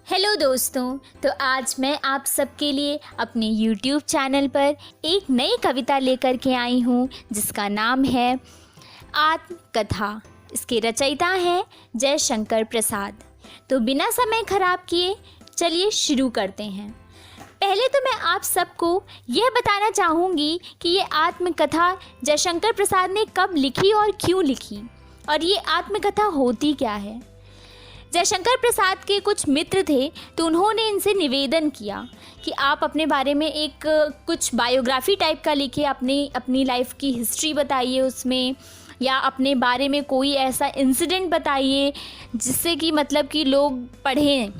Hello दोस्तों। तो आज मैं आप सबके लिए अपने YouTube चैनल पर एक नई कविता लेकर के आई हूँ जिसका नाम है आत्मकथा। इसके रचयिता हैं जयशंकर प्रसाद। तो बिना समय खराब किए चलिए शुरू करते हैं। पहले तो मैं आप सबको यह बताना चाहूँगी कि ये आत्मकथा जयशंकर प्रसाद ने कब लिखी और क्यों लिखी, और ये आत्मकथा होती क्या है। जयशंकर प्रसाद के कुछ मित्र थे, तो उन्होंने इनसे निवेदन किया कि आप अपने बारे में एक कुछ बायोग्राफी टाइप का लिखिए, अपनी लाइफ की हिस्ट्री बताइए उसमें, या अपने बारे में कोई ऐसा इंसिडेंट बताइए जिससे कि मतलब कि लोग पढ़ें।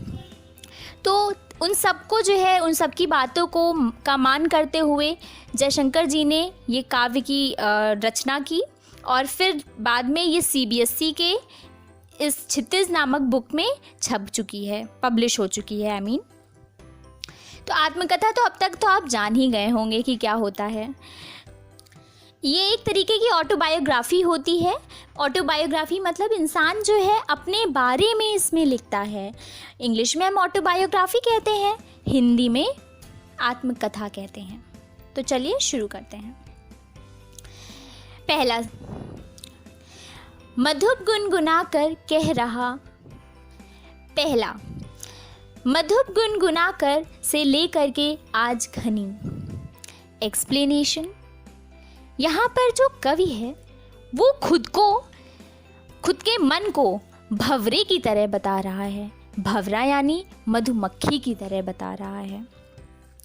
तो उन सबको जो है उन सब की बातों को का मान करते हुए जयशंकर जी ने ये काव्य की रचना की, और फिर बाद में ये CBSE के इस क्षितिज नामक बुक में छप चुकी है, पब्लिश हो चुकी है। तो आत्मकथा तो अब तक तो आप जान ही गए होंगे कि क्या होता है। ये एक तरीके की ऑटोबायोग्राफी होती है। ऑटोबायोग्राफी मतलब इंसान जो है अपने बारे में इसमें लिखता है। इंग्लिश में हम ऑटोबायोग्राफी कहते हैं, हिंदी में आत्मकथा कहते हैं। तो चलिए शुरू करते हैं। पहला, मधुप गुनगुना कर कह रहा। पहला, मधुप गुनगुना कर से लेकर के आज घनी। एक्सप्लेनेशन, यहाँ पर जो कवि है वो खुद के मन को भंवरे की तरह बता रहा है। भंवरा यानी मधुमक्खी की तरह बता रहा है।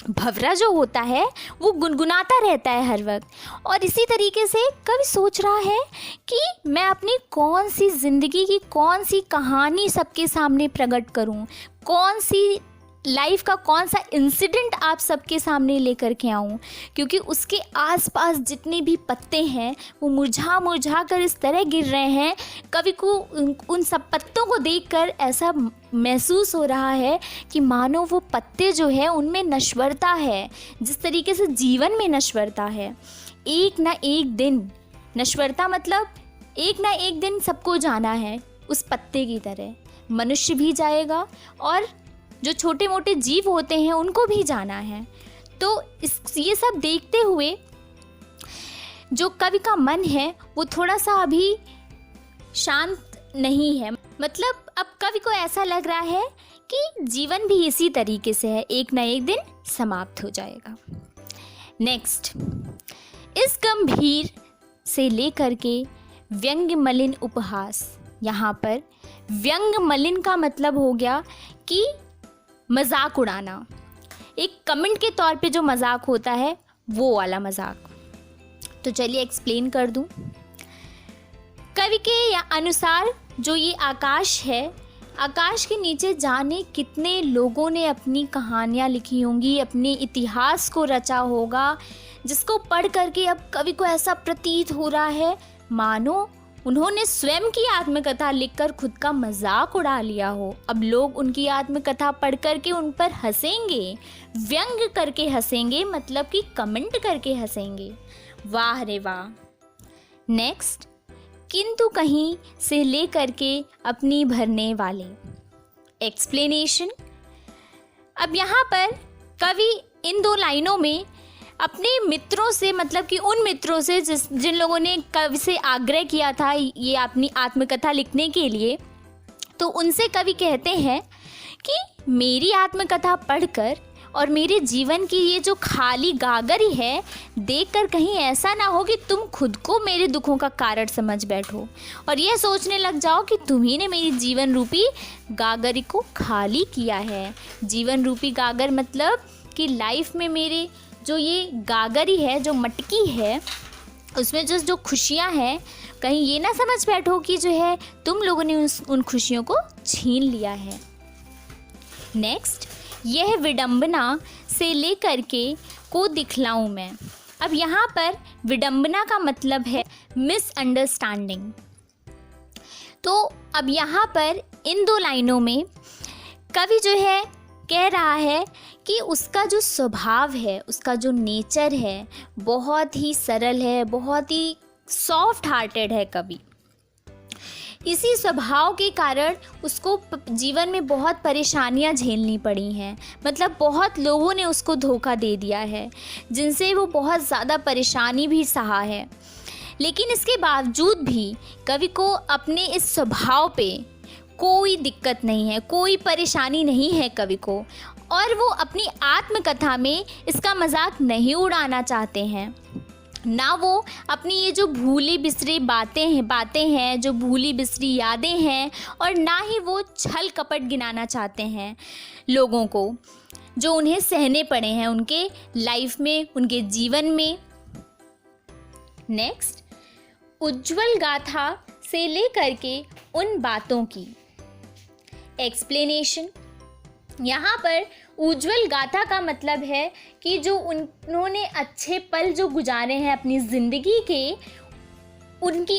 भंवरा जो होता है वो गुनगुनाता रहता है हर वक्त, और इसी तरीके से कवि सोच रहा है कि मैं अपनी कौन सी ज़िंदगी की कौन सी कहानी सबके सामने प्रकट करूं, कौन सी लाइफ का कौन सा इंसिडेंट आप सबके सामने लेकर के आऊं, क्योंकि उसके आसपास जितने भी पत्ते हैं वो मुरझा मुरझा कर इस तरह गिर रहे हैं। कवि को उन सब पत्तों को देखकर ऐसा महसूस हो रहा है कि मानो वो पत्ते जो है उनमें नश्वरता है, जिस तरीके से जीवन में नश्वरता है। एक ना एक दिन नश्वरता मतलब एक ना एक दिन सबको जाना है। उस पत्ते की तरह मनुष्य भी जाएगा, और जो छोटे मोटे जीव होते हैं उनको भी जाना है। तो ये सब देखते हुए जो कवि का मन है वो थोड़ा सा अभी शांत नहीं है। मतलब अब कवि को ऐसा लग रहा है कि जीवन भी इसी तरीके से है, एक ना एक दिन समाप्त हो जाएगा। नेक्स्ट, इस गंभीर से लेकर के व्यंग्य मलिन उपहास। यहाँ पर व्यंग्य मलिन का मतलब हो गया कि मजाक उड़ाना। एक कमेंट के तौर पे जो मजाक होता है वो वाला मजाक। तो चलिए एक्सप्लेन कर दूं। कवि के अनुसार जो ये आकाश है, आकाश के नीचे जाने कितने लोगों ने अपनी कहानियाँ लिखी होंगी, अपने इतिहास को रचा होगा, जिसको पढ़ करके अब कवि को ऐसा प्रतीत हो रहा है मानो उन्होंने स्वयं की आत्मकथा लिखकर खुद का मजाक उड़ा लिया हो। अब लोग उनकी आत्मकथा पढ़ करके उन पर हंसेंगे, व्यंग करके हंसेंगे, मतलब कि कमेंट करके हंसेंगे। वाह रे वाह। नेक्स्ट, किंतु कहीं से लेकर के अपनी भरने वाले। एक्सप्लेनेशन, अब यहाँ पर कवि इन दो लाइनों में अपने मित्रों से, मतलब कि उन मित्रों से जिन लोगों ने कवि से आग्रह किया था ये अपनी आत्मकथा लिखने के लिए, तो उनसे कवि कहते हैं कि मेरी आत्मकथा पढ़कर और मेरे जीवन की ये जो खाली गागरी है देखकर कहीं ऐसा ना हो कि तुम खुद को मेरे दुखों का कारण समझ बैठो और यह सोचने लग जाओ कि तुम्ही ने मेरी जीवन रूपी गागरी को खाली किया है। जीवन रूपी गागर मतलब कि लाइफ में मेरे जो ये गागरी है, जो मटकी है, उसमें जो खुशियाँ हैं, कहीं ये ना समझ बैठो कि जो है तुम लोगों ने उन खुशियों को छीन लिया है। नेक्स्ट, यह विडंबना से लेकर के को दिखलाऊं मैं। अब यहाँ पर विडंबना का मतलब है मिसअंडरस्टैंडिंग। तो अब यहाँ पर इन दो लाइनों में कवि जो है कह रहा है कि उसका जो स्वभाव है, उसका जो नेचर है, बहुत ही सरल है, बहुत ही सॉफ्ट हार्टेड है कवि। इसी स्वभाव के कारण उसको जीवन में बहुत परेशानियां झेलनी पड़ी हैं। मतलब बहुत लोगों ने उसको धोखा दे दिया है, जिनसे वो बहुत ज़्यादा परेशानी भी सहा है। लेकिन इसके बावजूद भी कवि को अपने इस स्वभाव पे कोई दिक्कत नहीं है, कोई परेशानी नहीं है कवि को, और वो अपनी आत्मकथा में इसका मजाक नहीं उड़ाना चाहते हैं। ना वो अपनी ये जो भूली बिसरी बातें हैं, जो भूली बिसरी यादें हैं, और ना ही वो छल कपट गिनाना चाहते हैं लोगों को, जो उन्हें सहने पड़े हैं उनके लाइफ में, उनके जीवन में। नेक्स्ट, उज्जवल गाथा से लेकर के उन बातों की एक्सप्लेनेशन। यहाँ पर उज्जवल गाथा का मतलब है कि जो उन्होंने अच्छे पल जो गुजारे हैं अपनी ज़िंदगी के,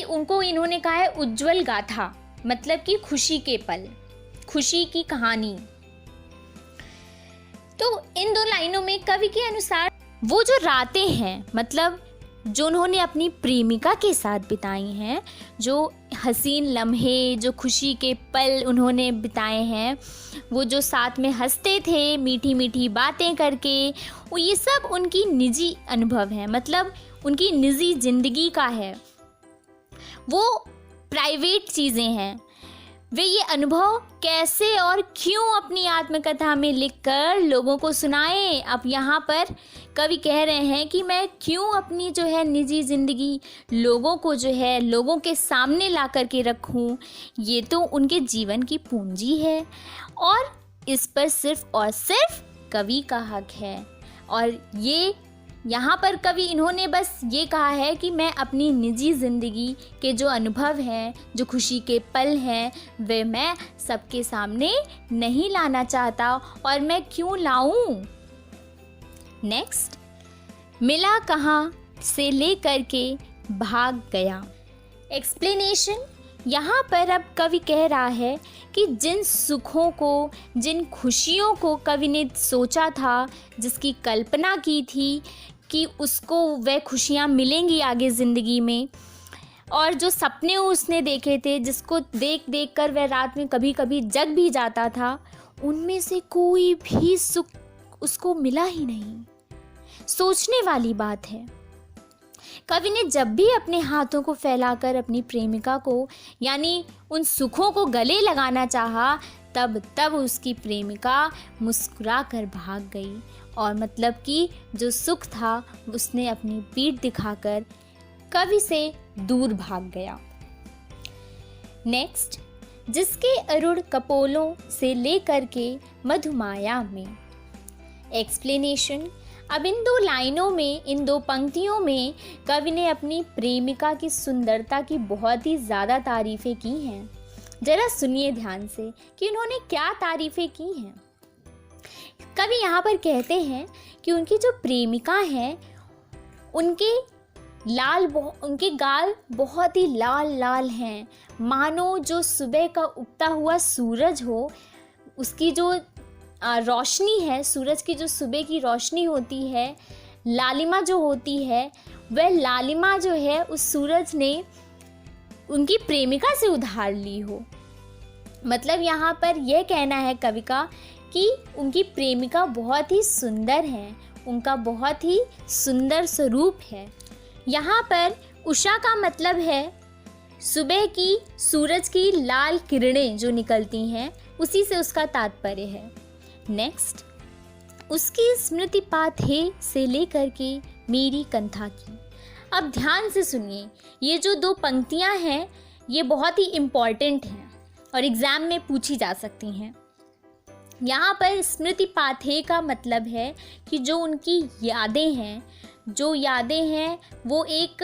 उनको इन्होंने कहा है उज्जवल गाथा, मतलब कि खुशी के पल, खुशी की कहानी। तो इन दो लाइनों में कवि के अनुसार वो जो रातें हैं, मतलब जो उन्होंने अपनी प्रेमिका के साथ बिताई हैं, जो हसीन लम्हे, जो खुशी के पल उन्होंने बिताए हैं, वो जो साथ में हंसते थे मीठी मीठी बातें करके, वो ये सब उनकी निजी अनुभव है, मतलब उनकी निजी ज़िंदगी का है, वो प्राइवेट चीज़ें हैं। वे ये अनुभव कैसे और क्यों अपनी आत्मकथा में लिखकर लोगों को सुनाएं। अब यहाँ पर कवि कह रहे हैं कि मैं क्यों अपनी जो है निजी ज़िंदगी लोगों को जो है लोगों के सामने ला कर के रखूँ। ये तो उनके जीवन की पूंजी है और इस पर सिर्फ और सिर्फ कवि का हक है। और ये यहाँ पर कवि इन्होंने बस ये कहा है कि मैं अपनी निजी ज़िंदगी के जो अनुभव हैं, जो खुशी के पल हैं, वे मैं सबके सामने नहीं लाना चाहता, और मैं क्यों लाऊं। नेक्स्ट, मिला कहाँ से लेकर के भाग गया। एक्सप्लेनेशन। यहाँ पर अब कवि कह रहा है कि जिन सुखों को, जिन खुशियों को कवि ने सोचा था, जिसकी कल्पना की थी कि उसको वह खुशियाँ मिलेंगी आगे ज़िंदगी में, और जो सपने उसने देखे थे, जिसको देख देख कर वह रात में कभी कभी जग भी जाता था, उनमें से कोई भी सुख उसको मिला ही नहीं। सोचने वाली बात है। कवि ने जब भी अपने हाथों को फैलाकर अपनी प्रेमिका को, यानी उन सुखों को गले लगाना चाहा, तब उसकी प्रेमिका मुस्कुरा कर भाग गई, और मतलब कि जो सुख था उसने अपनी पीठ दिखाकर कवि से दूर भाग गया। नेक्स्ट, जिसके अरुण कपोलों से लेकर के मधुमाया में। एक्सप्लेनेशन। अब इन दो लाइनों में, इन दो पंक्तियों में कवि ने अपनी प्रेमिका की सुंदरता की बहुत ही ज़्यादा तारीफ़ें की हैं। जरा सुनिए ध्यान से कि उन्होंने क्या तारीफ़ें की हैं। कवि यहाँ पर कहते हैं कि उनकी जो प्रेमिका है, उनके गाल बहुत ही लाल लाल हैं, मानो जो सुबह का उगता हुआ सूरज हो, उसकी जो रोशनी है, सूरज की जो सुबह की रोशनी होती है, लालिमा जो होती है, वह लालिमा जो है उस सूरज ने उनकी प्रेमिका से उधार ली हो। मतलब यहाँ पर यह कहना है कवि का कि उनकी प्रेमिका बहुत ही सुंदर है, उनका बहुत ही सुंदर स्वरूप है। यहाँ पर उषा का मतलब है सुबह की सूरज की लाल किरणें जो निकलती हैं, उसी से उसका तात्पर्य है। नेक्स्ट, उसकी स्मृति पाथे से लेकर के मेरी कंथा की। अब ध्यान से सुनिए, ये जो दो पंक्तियाँ हैं ये बहुत ही इम्पॉर्टेंट हैं और एग्ज़ाम में पूछी जा सकती हैं। यहाँ पर स्मृति पाथे का मतलब है कि जो उनकी यादें हैं, वो एक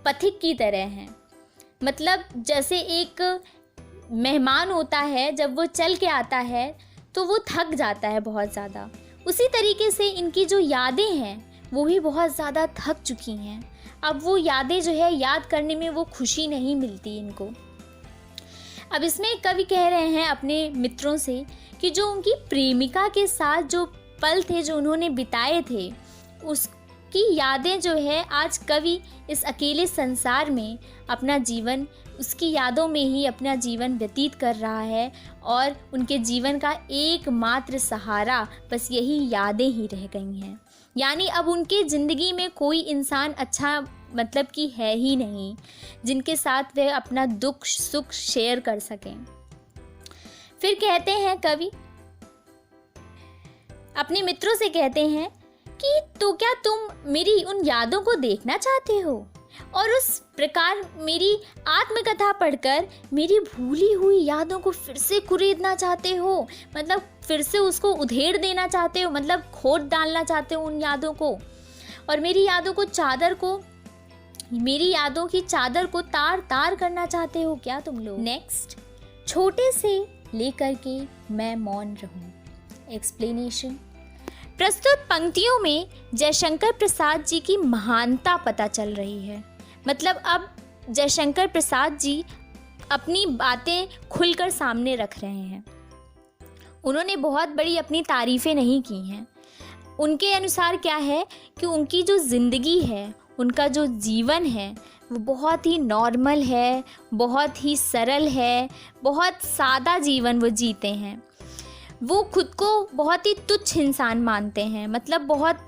पथिक की तरह हैं। मतलब जैसे एक मेहमान होता है, जब वो चल के आता है तो वो थक जाता है बहुत ज़्यादा, उसी तरीके से इनकी जो यादें हैं वो भी बहुत ज़्यादा थक चुकी हैं। अब वो यादें जो है याद करने में वो खुशी नहीं मिलती इनको। अब इसमें कवि कह रहे हैं अपने मित्रों से कि जो उनकी प्रेमिका के साथ जो पल थे जो उन्होंने बिताए थे, कि यादें जो है आज कवि इस अकेले संसार में अपना जीवन, उसकी यादों में ही अपना जीवन व्यतीत कर रहा है और उनके जीवन का एकमात्र सहारा बस यही यादें ही रह गई हैं। यानी अब उनके ज़िंदगी में कोई इंसान अच्छा मतलब कि है ही नहीं जिनके साथ वह अपना दुख सुख शेयर कर सकें। फिर कहते हैं कवि, अपने मित्रों से कहते हैं कि तो क्या तुम मेरी उन यादों को देखना चाहते हो और उस प्रकार मेरी आत्मकथा पढ़कर मेरी भूली हुई यादों को फिर से कुरेदना चाहते हो, मतलब फिर से उसको उधेड़ देना चाहते हो, मतलब खोद डालना चाहते हो उन यादों को, और मेरी यादों की चादर को तार तार करना चाहते हो क्या तुम लोग। नेक्स्ट, छोटे से लेकर के मैं मौन रहूं। एक्सप्लेनेशन। प्रस्तुत पंक्तियों में जयशंकर प्रसाद जी की महानता पता चल रही है। मतलब अब जयशंकर प्रसाद जी अपनी बातें खुलकर सामने रख रहे हैं। उन्होंने बहुत बड़ी अपनी तारीफ़ें नहीं की हैं। उनके अनुसार क्या है कि उनकी जो ज़िंदगी है, उनका जो जीवन है वो बहुत ही नॉर्मल है, बहुत ही सरल है, बहुत सादा जीवन वो जीते हैं। वो खुद को बहुत ही तुच्छ इंसान मानते हैं, मतलब बहुत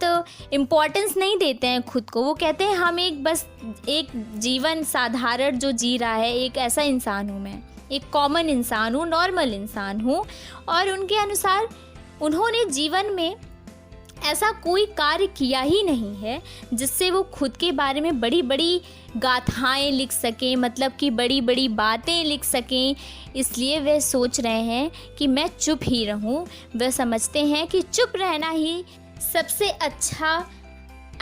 इम्पोर्टेंस नहीं देते हैं खुद को। वो कहते हैं हम एक जीवन साधारण जो जी रहा है, एक ऐसा इंसान हूँ मैं, एक कॉमन इंसान हूँ, नॉर्मल इंसान हूँ। और उनके अनुसार उन्होंने जीवन में ऐसा कोई कार्य किया ही नहीं है जिससे वो खुद के बारे में बड़ी बड़ी गाथाएं लिख सकें, मतलब कि बड़ी बड़ी बातें लिख सकें। इसलिए वे सोच रहे हैं कि मैं चुप ही रहूं। वे समझते हैं कि चुप रहना ही सबसे अच्छा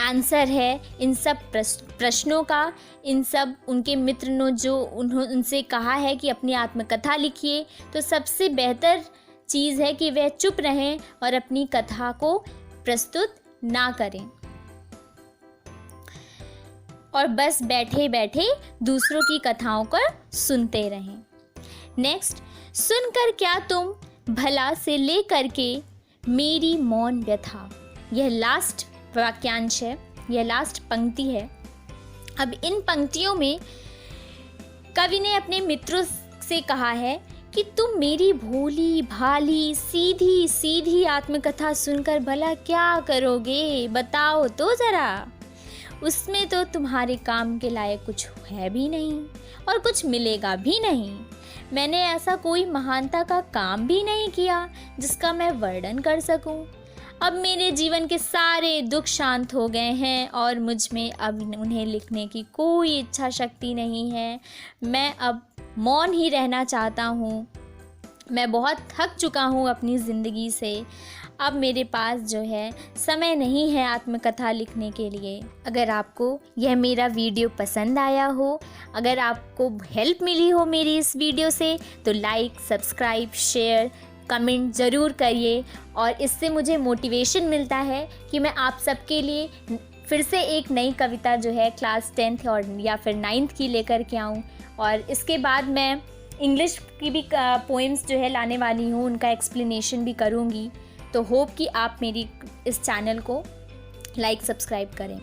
आंसर है इन सब प्रश्नों का। इन सब उनके मित्र ने जो उनसे कहा है कि अपनी आत्मकथा लिखिए, तो सबसे बेहतर चीज़ है कि वे चुप रहें और अपनी कथा को प्रस्तुत ना करें और बस बैठे बैठे दूसरों की कथाओं को सुनते रहें। नेक्स्ट, सुनकर क्या तुम भला से ले करके मेरी मौन व्यथा। यह लास्ट वाक्यांश है, यह लास्ट पंक्ति है। अब इन पंक्तियों में कवि ने अपने मित्रों से कहा है कि तुम मेरी भोली भाली सीधी सीधी आत्मकथा सुनकर भला क्या करोगे, बताओ तो ज़रा। उसमें तो तुम्हारे काम के लायक कुछ है भी नहीं और कुछ मिलेगा भी नहीं। मैंने ऐसा कोई महानता का काम भी नहीं किया जिसका मैं वर्णन कर सकूं। अब मेरे जीवन के सारे दुख शांत हो गए हैं और मुझ में अब उन्हें लिखने की कोई इच्छा शक्ति नहीं है। मैं अब मौन ही रहना चाहता हूँ। मैं बहुत थक चुका हूँ अपनी ज़िंदगी से। अब मेरे पास जो है समय नहीं है आत्मकथा लिखने के लिए। अगर आपको यह मेरा वीडियो पसंद आया हो, अगर आपको हेल्प मिली हो मेरी इस वीडियो से, तो लाइक, सब्सक्राइब, शेयर, कमेंट ज़रूर करिए। और इससे मुझे मोटिवेशन मिलता है कि मैं आप सबके लिए फिर से एक नई कविता जो है क्लास 10th और या फिर 9th की लेकर के आऊँ। और इसके बाद मैं इंग्लिश की भी पोएम्स जो है लाने वाली हूँ, उनका एक्सप्लेनेशन भी करूँगी। तो होप कि आप मेरी इस चैनल को लाइक सब्सक्राइब करें।